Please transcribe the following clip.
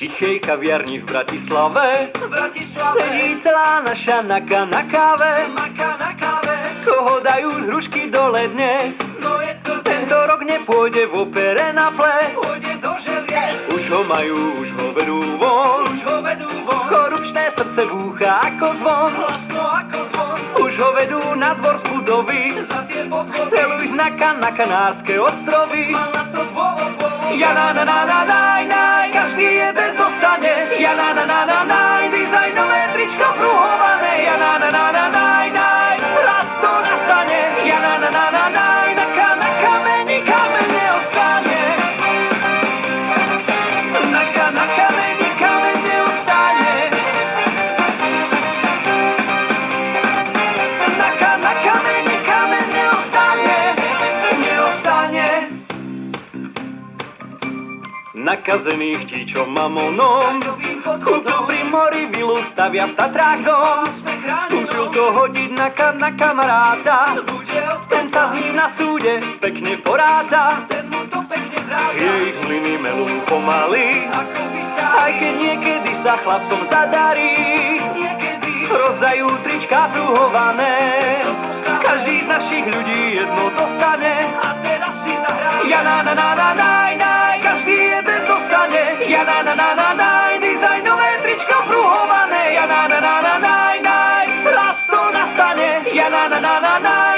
tichej kaviarni v Bratislave sedí celá naša Naka na káve. Koho dajú z hrušky dole dnes? Tento rok nepôjde v opere na ples. Už ho majú, už ho vedú von. Korupčné srdce búcha ako zvon. Už ho vedú na dvor z budovy. Chcel ísť na Kanárske ostrovy. Ja na daj, každý jeden dostane. Ja na daj, dizajnové tričko pruhované. Ja na daj, raz to nastane. Ja na daj, na kameni kameň neostane. Na kameni kameň neostane. Na kameni kameň neostane. Nakazených tíčom mamonom kúpil pri mori vilu, stavia v Tatrách dom. Skúsil to hodiť na kamaráta, ten sa s ním na súde pekne poráta. Tie ich mlyny melú pomaly, aj keď niekedy sa chlapcom zadarí. Rozdajú trička pruhované, každý z našich ľudí jedno dostane. Ja na daj, každý jeden dostane. Ja na daj, dizajnové tričko pruhované. Ja na daj, raz to nastane. Ja na daj.